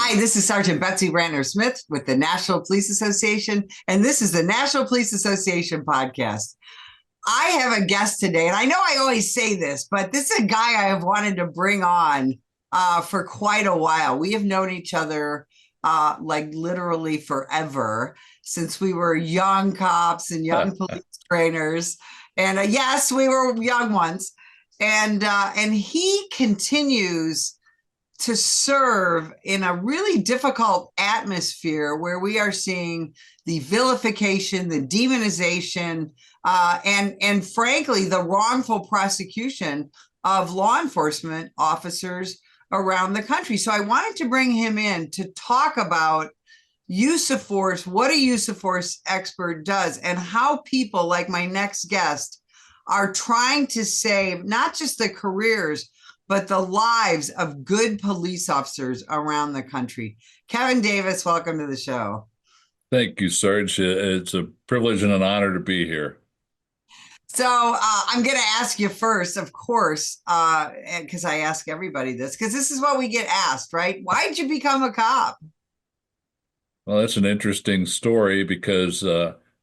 Hi, this is Sergeant Betsy Brandner Smith with the National Police Association, and this is the National Police Association podcast. I have a guest today, and I know I always say this, but this is a guy I have wanted to bring on for quite a while. We have known each other like literally forever since we were young cops and young police trainers. And yes, we were young ones. And he continues to serve in a really difficult atmosphere where we are seeing the vilification, the demonization, and frankly, the wrongful prosecution of law enforcement officers around the country. So I wanted to bring him in to talk about use of force, what a use of force expert does, and how people like my next guest are trying to save not just the careers, but the lives of good police officers around the country. Kevin Davis, welcome to the show. Thank you, Sarge. It's a privilege and an honor to be here. So I'm going to ask you first, of course, because I ask everybody this, because this is what we get asked, right? Why did you become a cop? Well, that's an interesting story because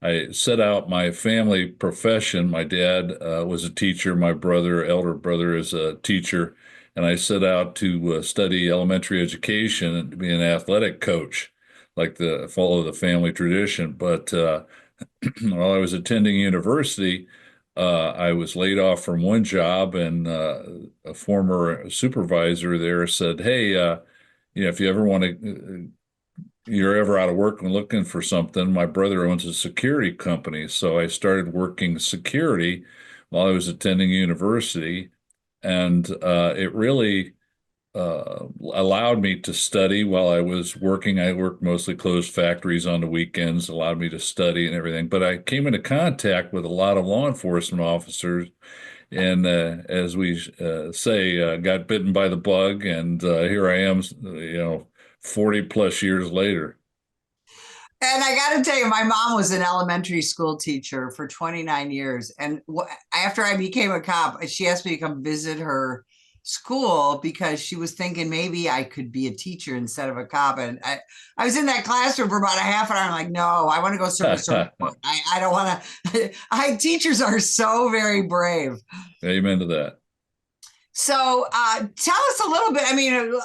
I set out my family profession. My dad was a teacher. My elder brother, is a teacher. And I set out to study elementary education and to be an athletic coach, follow the family tradition. But while I was attending university, I was laid off from one job, and a former supervisor there said, "Hey, if you ever want to, you're ever out of work and looking for something, my brother owns a security company." So I started working security while I was attending university, and it really allowed me to study while I was working. I worked mostly closed factories on the weekends, allowed me to study and everything. But I came into contact with a lot of law enforcement officers, and as we say, got bitten by the bug, and here I am, 40 plus years later. And I got to tell you, my mom was an elementary school teacher for 29 years. And after I became a cop, she asked me to come visit her school because she was thinking maybe I could be a teacher instead of a cop. And I was in that classroom for about a half an hour. I'm like, no, I want to go serve a circuit court. I don't want to. Teachers are so very brave. Amen to that. So tell us a little bit,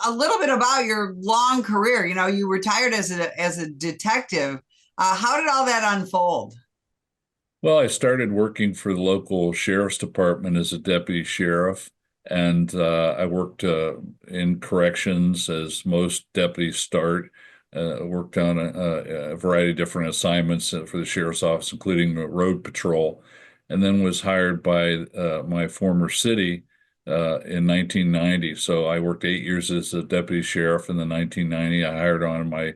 a little bit about your long career. You know, you retired as a detective. How did all that unfold? Well, I started working for the local sheriff's department as a deputy sheriff, and I worked in corrections as most deputies start. Worked on a variety of different assignments for the sheriff's office, including road patrol, and then was hired by my former city in 1990. So I worked 8 years as a deputy sheriff. In the 1990, I hired on my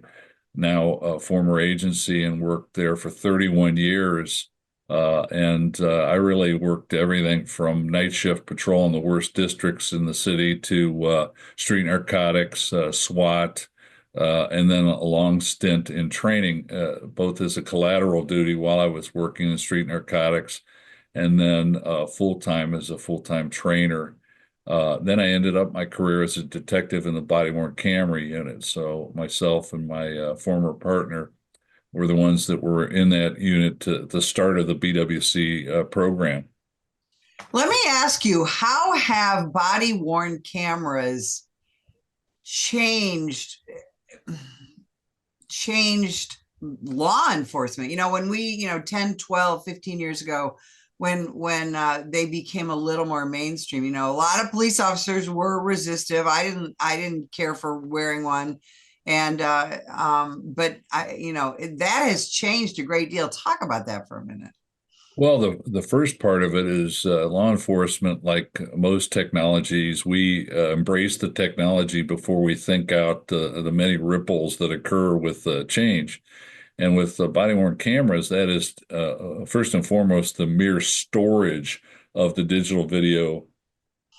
now former agency and worked there for 31 years. And I really worked everything from night shift patrol in the worst districts in the city to street narcotics, SWAT, and then a long stint in training, both as a collateral duty while I was working in street narcotics, and then full-time as a full-time trainer. Then I ended up my career as a detective in the body-worn camera unit. So myself and my former partner were the ones that were in that unit to the start of the BWC program. Let me ask you, how have body-worn cameras changed law enforcement? You know, when we, 10, 12, 15 years ago, when they became a little more mainstream, a lot of police officers were resistive. I didn't care for wearing one. And but that has changed a great deal. Talk about that for a minute. Well, the first part of it is law enforcement, like most technologies, we embrace the technology before we think out the many ripples that occur with change. And with body-worn cameras, that is first and foremost the mere storage of the digital video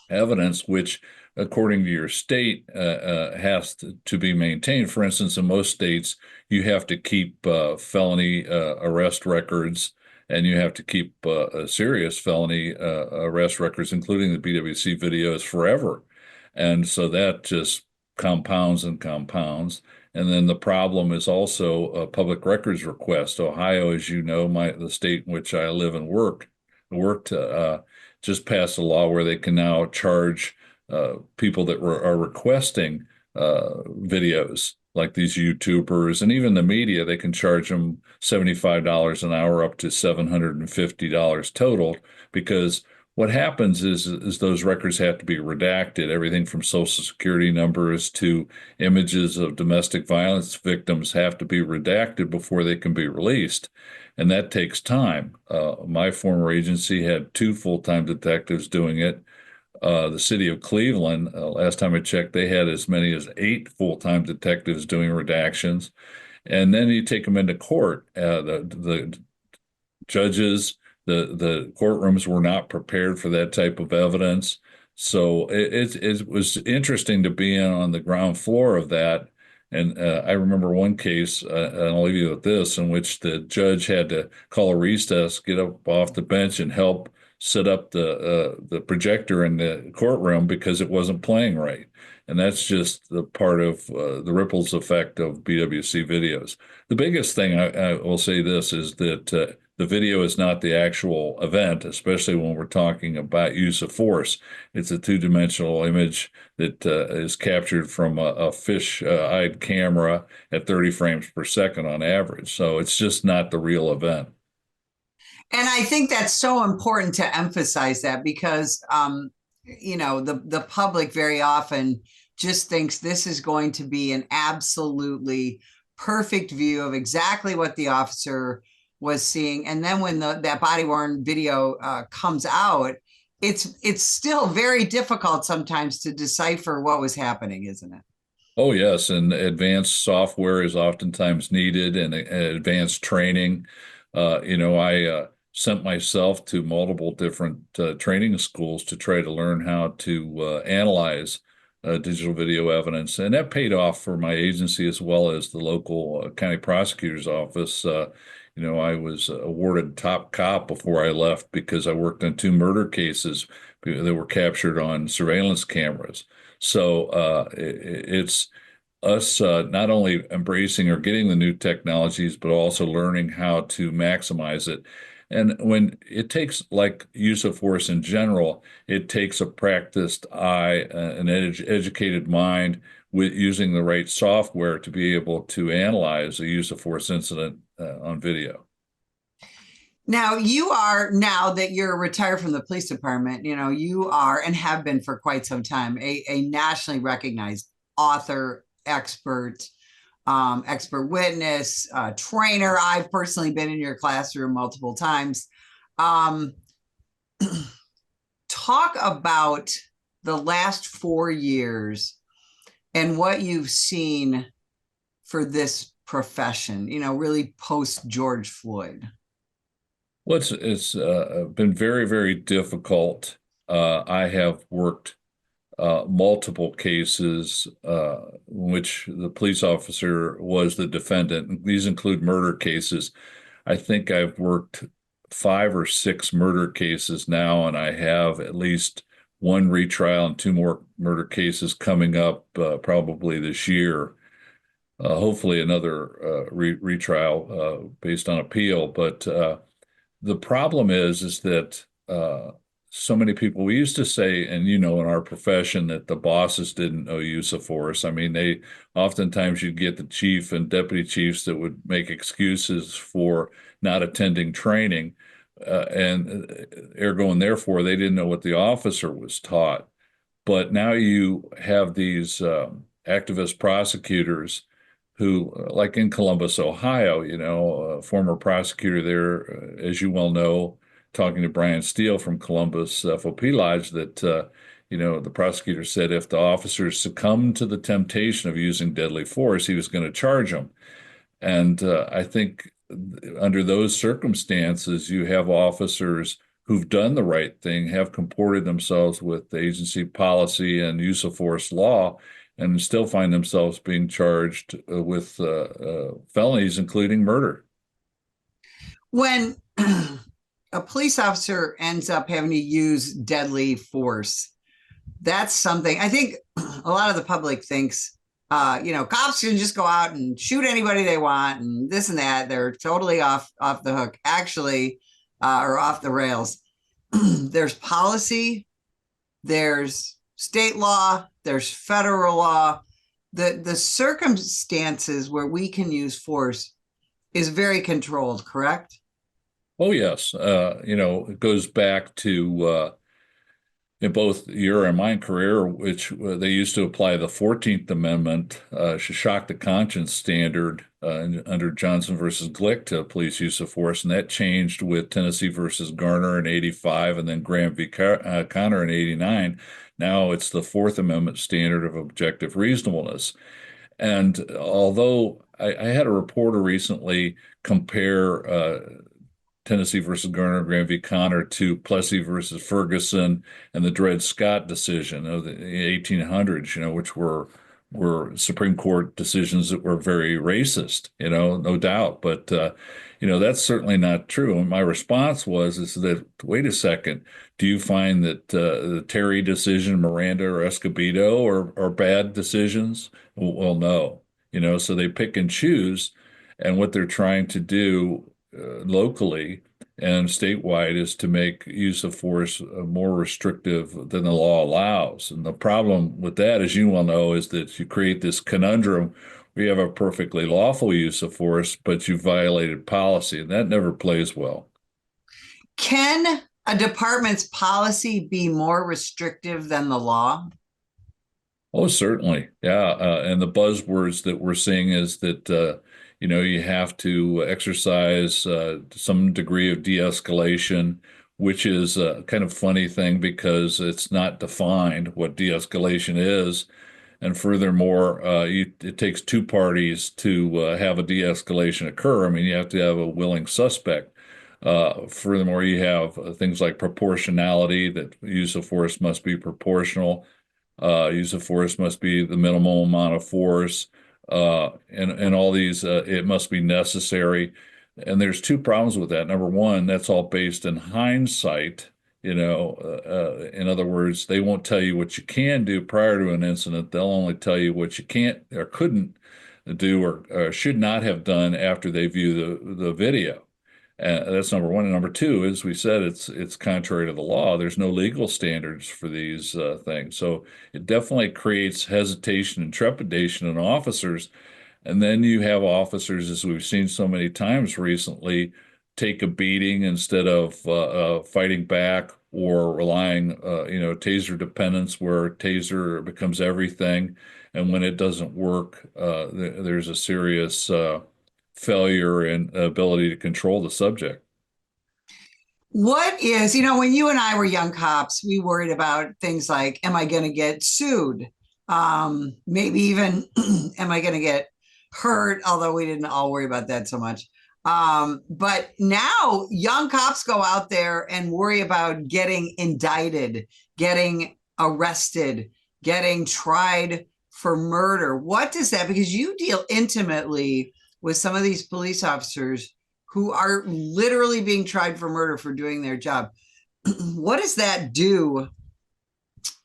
evidence, which, according to your state, has to be maintained. For instance, in most states, you have to keep felony arrest records, and you have to keep serious felony arrest records, including the BWC videos, forever. And so that just compounds and compounds. And then the problem is also a public records request. Ohio, as you know, the state in which I live and worked, just passed a law where they can now charge people that are requesting videos, like these YouTubers and even the media. They can charge them $75 an hour up to $750 total, because what happens is those records have to be redacted. Everything from social security numbers to images of domestic violence victims have to be redacted before they can be released. And that takes time. My former agency had two full-time detectives doing it. The city of Cleveland, last time I checked, they had as many as 8 full-time detectives doing redactions. And then you take them into court. The judges, the courtrooms were not prepared for that type of evidence. So it was interesting to be on the ground floor of that. And I remember one case, and I'll leave you with this, in which the judge had to call a recess, get up off the bench, and help set up the projector in the courtroom because it wasn't playing right. And that's just the part of the ripples effect of BWC videos. The biggest thing I will say this is that the video is not the actual event, especially when we're talking about use of force. It's a two-dimensional image that is captured from a fish-eyed camera at 30 frames per second on average. So it's just not the real event. And I think that's so important to emphasize that because, the public very often just thinks this is going to be an absolutely perfect view of exactly what the officer was seeing. And then when that body worn video comes out, it's still very difficult sometimes to decipher what was happening, isn't it? Oh, yes, and advanced software is oftentimes needed, and advanced training. I sent myself to multiple different training schools to try to learn how to analyze digital video evidence, and that paid off for my agency as well as the local county prosecutor's office. I was awarded top cop before I left because I worked on 2 murder cases that were captured on surveillance cameras. So it's us not only embracing or getting the new technologies, but also learning how to maximize it. And when it takes, like use of force in general, it takes a practiced eye, an educated mind with using the right software to be able to analyze a use of force incident on video. Now, now that you're retired from the police department, you are and have been for quite some time a nationally recognized author, expert witness, trainer. I've personally been in your classroom multiple times. Um, Talk about the last 4 years and what you've seen for this profession, really post George Floyd. Well, it's been very, very difficult. I have worked multiple cases in which the police officer was the defendant. These include murder cases. I think I've worked 5 or 6 murder cases now, and I have at least one retrial and 2 more murder cases coming up probably this year. Hopefully another retrial based on appeal. But the problem is that so many people, we used to say, and in our profession, that the bosses didn't know use of force. I mean, they oftentimes you'd get the chief and deputy chiefs that would make excuses for not attending training, and ergo and therefore they didn't know what the officer was taught. But now you have these activist prosecutors who, like in Columbus, Ohio, a former prosecutor there, as you well know, talking to Brian Steele from Columbus FOP Lodge, that, the prosecutor said if the officers succumbed to the temptation of using deadly force, he was going to charge them. And I think under those circumstances, you have officers who've done the right thing, have comported themselves with the agency policy and use of force law, and still find themselves being charged with felonies, including murder. When a police officer ends up having to use deadly force, that's something I think a lot of the public thinks, cops can just go out and shoot anybody they want and this and that. They're totally off the hook, actually, or off the rails. There's policy, there's state law, there's federal law. The circumstances where we can use force is very controlled, correct? Oh, yes. It goes back to in both your and my career, which they used to apply the 14th Amendment, shock the conscience standard under Johnson versus Glick to police use of force. And that changed with Tennessee versus Garner in 85 and then Graham v. Connor in 89. Now it's the Fourth Amendment standard of objective reasonableness. And although I had a reporter recently compare Tennessee versus Garner, Graham v. Connor to Plessy versus Ferguson and the Dred Scott decision of the 1800s, which were Supreme Court decisions that were very racist, no doubt. But that's certainly not true. And my response is that, wait a second, do you find that the Terry decision, Miranda or Escobedo are bad decisions? Well, no. So they pick and choose, and what they're trying to do locally and statewide is to make use of force more restrictive than the law allows. And the problem with that, as you well know, is that you create this conundrum. We have a perfectly lawful use of force, but you violated policy, and that never plays well. Can a department's policy be more restrictive than the law? Oh, certainly. Yeah. And the buzzwords that we're seeing is that you have to exercise some degree of de-escalation, which is a kind of funny thing because it's not defined what de-escalation is. And furthermore, it takes two parties to have a de-escalation occur. I mean, you have to have a willing suspect. Furthermore, you have things like proportionality, that use of force must be proportional. Use of force must be the minimal amount of force. And all these, it must be necessary. And there's two problems with that. Number one, that's all based in hindsight. In other words, they won't tell you what you can do prior to an incident. They'll only tell you what you can't or couldn't do or should not have done after they view the video. That's number one. And number two, as we said, it's contrary to the law. There's no legal standards for these things. So it definitely creates hesitation and trepidation in officers. And then you have officers, as we've seen so many times recently, take a beating instead of fighting back or relying, taser dependence, where taser becomes everything. And when it doesn't work, there's a serious failure in ability to control the subject. What is, when you and I were young cops, we worried about things like, am I going to get sued? Maybe even, am I going to get hurt? Although we didn't all worry about that so much. But now young cops go out there and worry about getting indicted, getting arrested, getting tried for murder. What does that, because you deal intimately with some of these police officers who are literally being tried for murder for doing their job. What does that do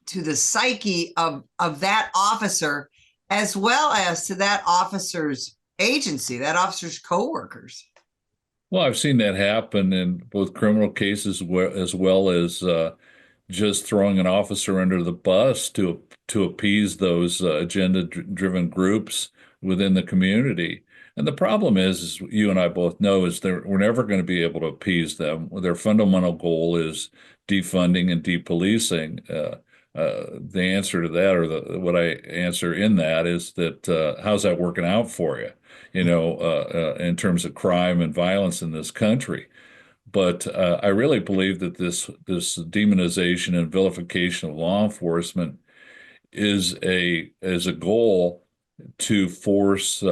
to the psyche of that officer, as well as to that officer's agency, that officer's coworkers? Well, I've seen that happen in both criminal cases as well as just throwing an officer under the bus to appease those agenda-driven groups within the community. And the problem is you and I both know, is that we're never going to be able to appease them. Their fundamental goal is defunding and depolicing. The answer to that, or what I answer in that, is that how's that working out for you? In terms of crime and violence in this country. But I really believe that this demonization and vilification of law enforcement is a goal to force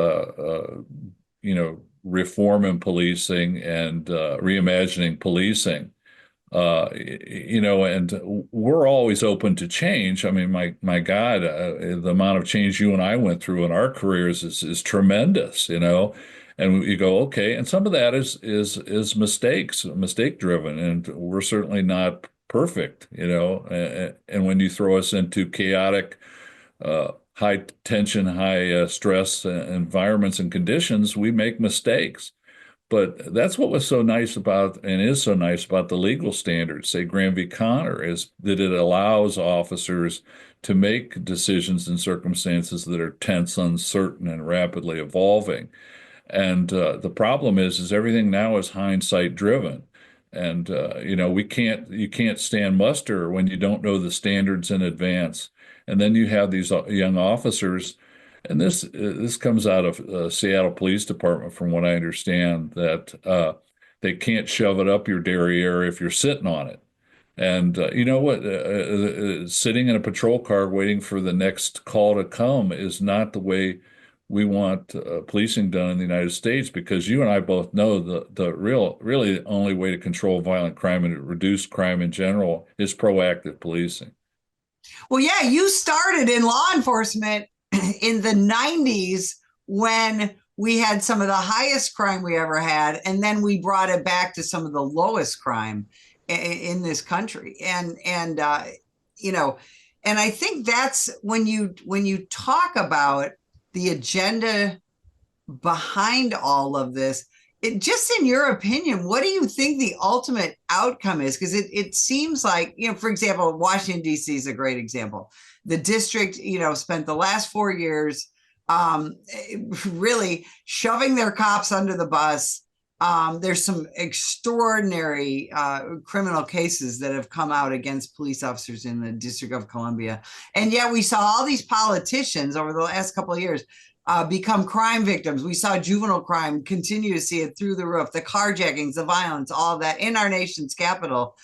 reform in policing and reimagining policing. And we're always open to change. I mean, my God, the amount of change you and I went through in our careers is tremendous, And you go, okay, and some of that is mistakes, mistake driven, and we're certainly not perfect, and when you throw us into chaotic, high tension, high stress environments and conditions, we make mistakes. But that's what was so nice about, and is so nice about the legal standards, say Graham v. Connor, is that it allows officers to make decisions in circumstances that are tense, uncertain, and rapidly evolving. And the problem is everything now is hindsight driven. And you can't stand muster when you don't know the standards in advance. And then you have these young officers, and this comes out of Seattle Police Department, from what I understand, that they can't shove it up your derriere if you're sitting on it. And you know what? Sitting in a patrol car waiting for the next call to come is not the way we want policing done in the United States, because you and I both know really the only way to control violent crime and to reduce crime in general is proactive policing. Well, yeah, you started in law enforcement in the 90s when we had some of the highest crime we ever had, and then we brought it back to some of the lowest crime in this country. You know, and I think that's when you talk about the agenda behind all of this. Just in your opinion, what do you think the ultimate outcome is? Because it seems like, for example, Washington, D.C. is a great example. The district, spent the last 4 years really shoving their cops under the bus. There's some extraordinary criminal cases that have come out against police officers in the District of Columbia. And yet we saw all these politicians over the last couple of years become crime victims. We saw juvenile crime continue to see it through the roof, the carjackings, the violence, all of that in our nation's capital.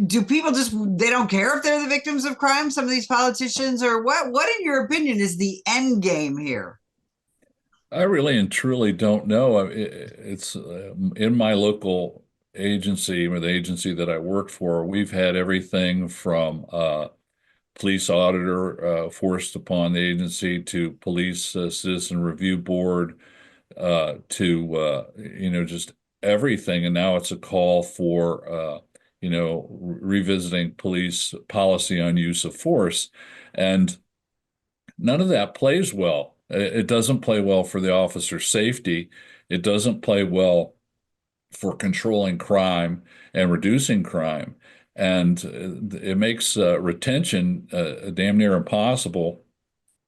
Do people they don't care if they're the victims of crime, some of these politicians, or what in your opinion is the end game here? I really and truly don't know. It's in my local agency, or the agency that I work for, we've had everything from police auditor forced upon the agency to police citizen review board to just everything. And now it's a call for revisiting police policy on use of force, and none of that plays well. It doesn't play well for the officer's safety. It doesn't play well for controlling crime and reducing crime. And it makes retention damn near impossible,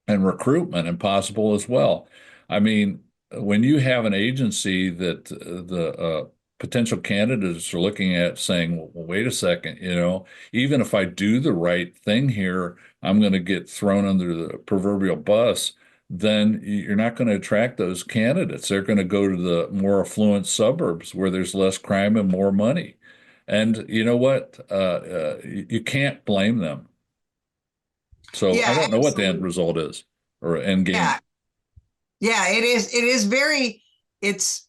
and recruitment impossible as well. I mean, when you have an agency that the potential candidates are looking at saying, well, wait a second, even if I do the right thing here, I'm going to get thrown under the proverbial bus, then you're not going to attract those candidates. They're going to go to the more affluent suburbs where there's less crime and more money. And you know what? You can't blame them. So Yeah, I don't know what the absolutely. end result is, or end game. Yeah, it is. It is very. It's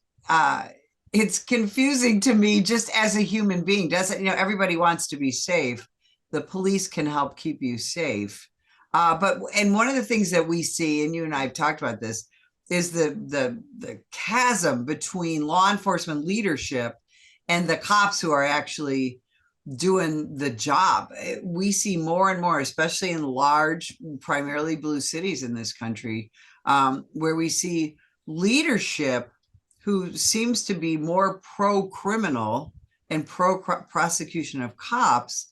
confusing to me just as a human being. Doesn't everybody wants to be safe. The police can help keep you safe. And one of the things that we see, and you and I have talked about this, is the chasm between law enforcement leadership and the cops who are actually doing the job. We see more and more, especially in large, primarily blue cities in this country, where we see leadership who seems to be more pro-criminal and pro-prosecution of cops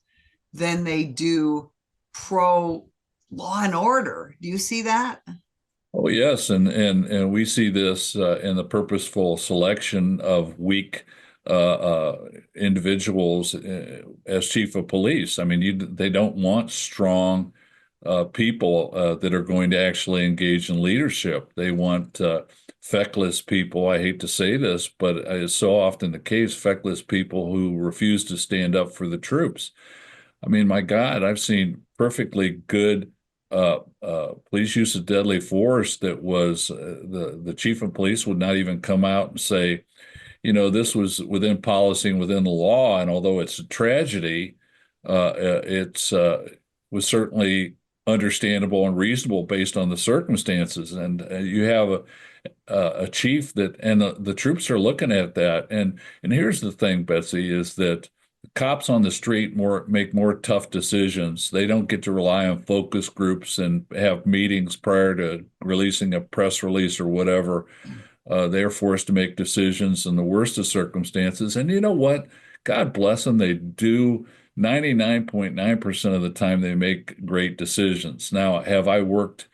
than they do pro-law and order. Do you see that? Oh, yes, and we see this in the purposeful selection of weak individuals as chief of police. I mean, they don't want strong people that are going to actually engage in leadership. They want feckless people. I hate to say this, but it's so often the case, feckless people who refuse to stand up for the troops. I mean, my God, I've seen perfectly good police use of deadly force that was the chief of police would not even come out and say, this was within policy and within the law. And although it's a tragedy, it's was certainly understandable and reasonable based on the circumstances. And you have a chief that, and the troops are looking at that. And here's the thing, Betsy, is that cops on the street make more tough decisions. They don't get to rely on focus groups and have meetings prior to releasing a press release or whatever. They're forced to make decisions in the worst of circumstances. And you know what? God bless them. They do 99.9% of the time they make great decisions. Now, have I worked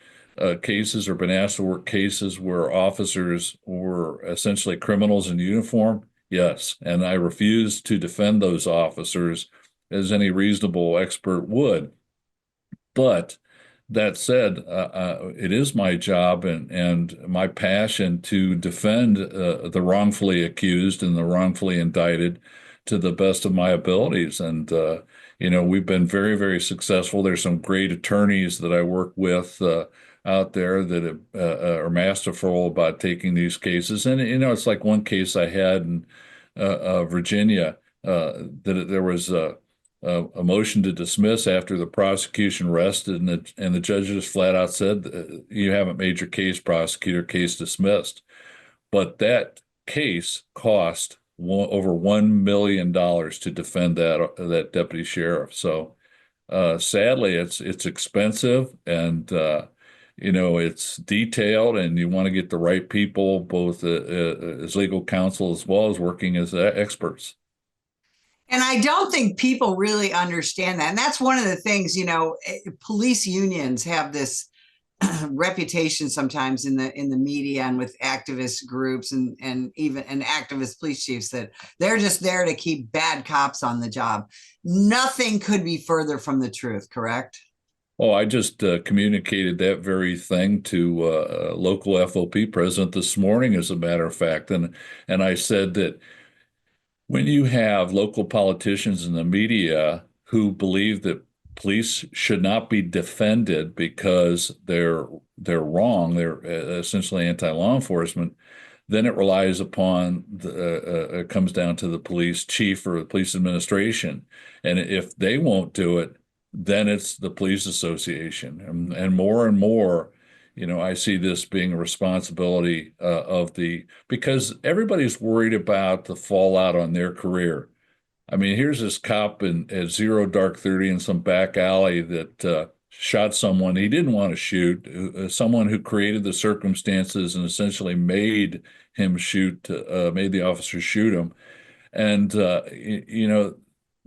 cases or been asked to work cases where officers were essentially criminals in uniform? Yes. And I refuse to defend those officers as any reasonable expert would. But that said, it is my job and my passion to defend the wrongfully accused and the wrongfully indicted to the best of my abilities. And, we've been very, very successful. There's some great attorneys that I work with out there that are masterful about taking these cases. And, it's like one case I had in Virginia that there was a motion to dismiss after the prosecution rested, and the judge just flat out said, "You haven't made your case, prosecutor. Case dismissed." But that case cost over $1 million to defend that deputy sheriff. So sadly, it's expensive, and it's detailed, and you want to get the right people, both as legal counsel as well as working as experts. And I don't think people really understand that. And that's one of the things, police unions have this reputation sometimes in the media and with activist groups and even activist police chiefs that they're just there to keep bad cops on the job. Nothing could be further from the truth, correct? Oh, I just communicated that very thing to a local FOP president this morning, as a matter of fact, and I said that when you have local politicians in the media who believe that police should not be defended because they're wrong, they're essentially anti-law enforcement, then it relies upon it comes down to the police chief or the police administration. And if they won't do it, then it's the police association. And more, I see this being a responsibility because everybody's worried about the fallout on their career. I mean, here's this cop at 0 dark 30 in some back alley that shot someone he didn't want to shoot, someone who created the circumstances and essentially made the officer shoot him. And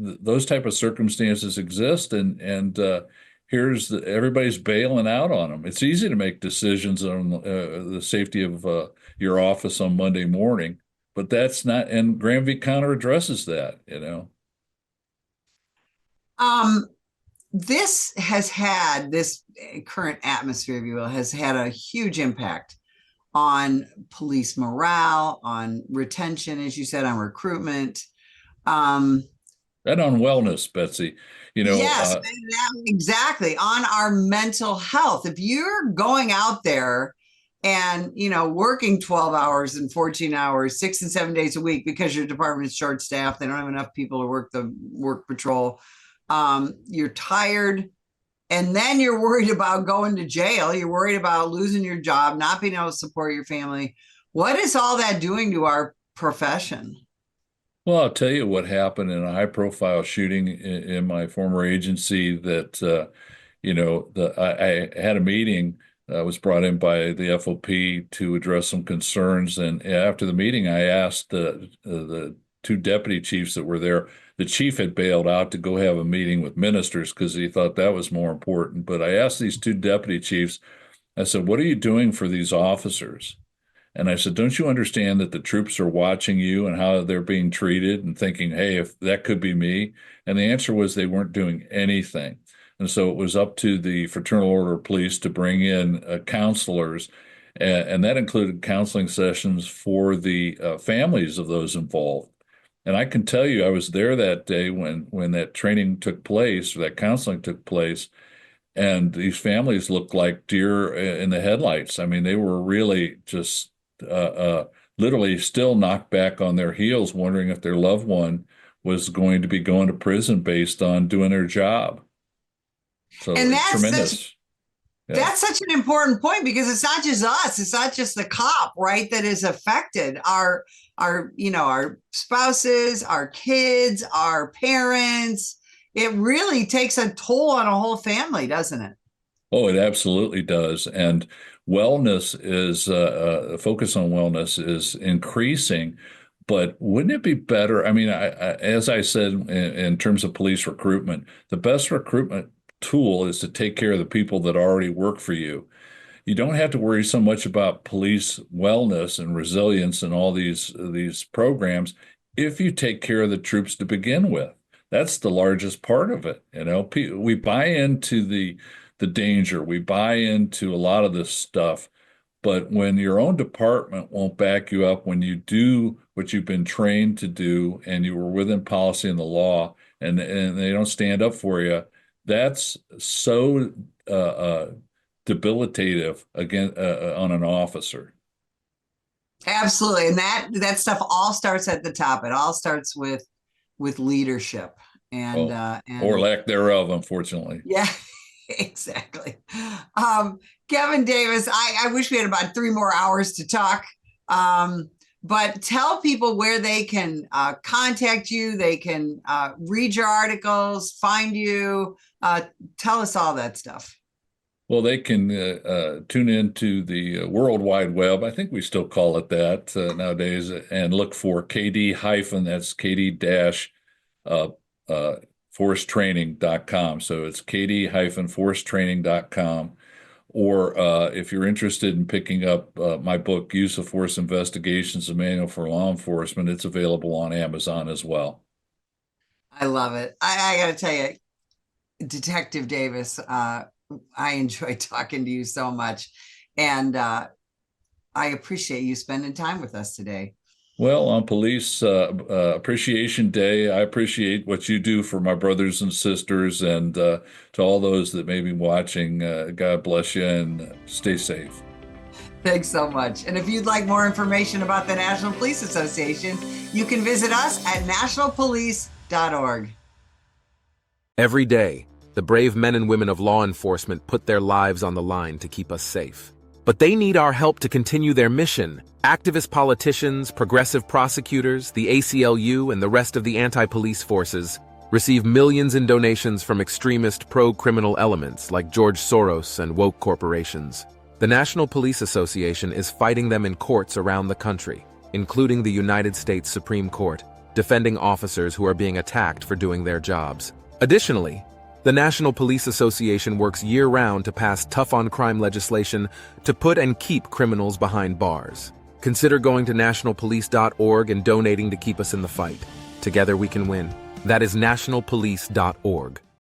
those type of circumstances exist, and everybody's bailing out on them. It's easy to make decisions on the safety of your office on Monday morning, but that's not. And Graham v. Connor addresses that. This current atmosphere, if you will, has had a huge impact on police morale, on retention, as you said, on recruitment. And on wellness, Betsy. Yes, exactly. On our mental health. If you're going out there and, working 12 hours and 14 hours, 6 and 7 days a week because your department is short staffed, they don't have enough people to work the work patrol. You're tired. And then you're worried about going to jail. You're worried about losing your job, not being able to support your family. What is all that doing to our profession? Well, I'll tell you what happened in a high-profile shooting in my former agency that, I had a meeting, was brought in by the FOP to address some concerns. And after the meeting, I asked the two deputy chiefs that were there. The chief had bailed out to go have a meeting with ministers because he thought that was more important. But I asked these two deputy chiefs, I said, "What are you doing for these officers?" And I said, "Don't you understand that the troops are watching you and how they're being treated and thinking, hey, if that could be me?" And the answer was they weren't doing anything. And so it was up to the Fraternal Order of Police to bring in counselors, and that included counseling sessions for the families of those involved. And I can tell you, I was there that day when that training took place, or that counseling took place, and these families looked like deer in the headlights. I mean, they were really just literally still knocked back on their heels, wondering if their loved one was going to be going to prison based on doing their job. So And it's tremendous. Yeah. That's such an important point because it's not just us. It's not just the cop, right, that is affected. Our spouses, our kids, our parents. It really takes a toll on a whole family, doesn't it? Oh, it absolutely does. And wellness is focus on wellness is increasing. But wouldn't it be better? I mean, as I said, in terms of police recruitment, the best recruitment tool is to take care of the people that already work for you. You don't have to worry so much about police wellness and resilience and all these programs if you take care of the troops to begin with. That's the largest part of it. We buy into the danger, we buy into a lot of this stuff, but when your own department won't back you up, when you do what you've been trained to do and you were within policy and the law, and they don't stand up for you, that's so debilitative again on an officer. Absolutely. And that stuff all starts at the top. It all starts with leadership and Oh, or and lack thereof, unfortunately. yeah, exactly. Kevin Davis, I wish we had about 3 more hours to talk. But tell people where they can contact you, they can read your articles, find you, tell us all that stuff. Well, they can tune into the World Wide Web. I think we still call it that nowadays, and look for KD hyphen, that's KD dash forcetraining.com. So it's KD hyphen forcetraining.com. Or if you're interested in picking up my book, Use of Force Investigations, a Manual for Law Enforcement, it's available on Amazon as well. I love it. I got to tell you, Detective Davis, I enjoy talking to you so much. And I appreciate you spending time with us today. Well, on Police Appreciation Day, I appreciate what you do for my brothers and sisters, and to all those that may be watching, God bless you and stay safe. Thanks so much. And if you'd like more information about the National Police Association, you can visit us at nationalpolice.org. Every day, the brave men and women of law enforcement put their lives on the line to keep us safe. But they need our help to continue their mission. Activist politicians, progressive prosecutors, the ACLU, and the rest of the anti-police forces receive millions in donations from extremist pro-criminal elements like George Soros and woke corporations. The National Police Association is fighting them in courts around the country, including the United States Supreme Court, defending officers who are being attacked for doing their jobs. Additionally, the National Police Association works year-round to pass tough-on-crime legislation to put and keep criminals behind bars. Consider going to nationalpolice.org and donating to keep us in the fight. Together we can win. That is nationalpolice.org.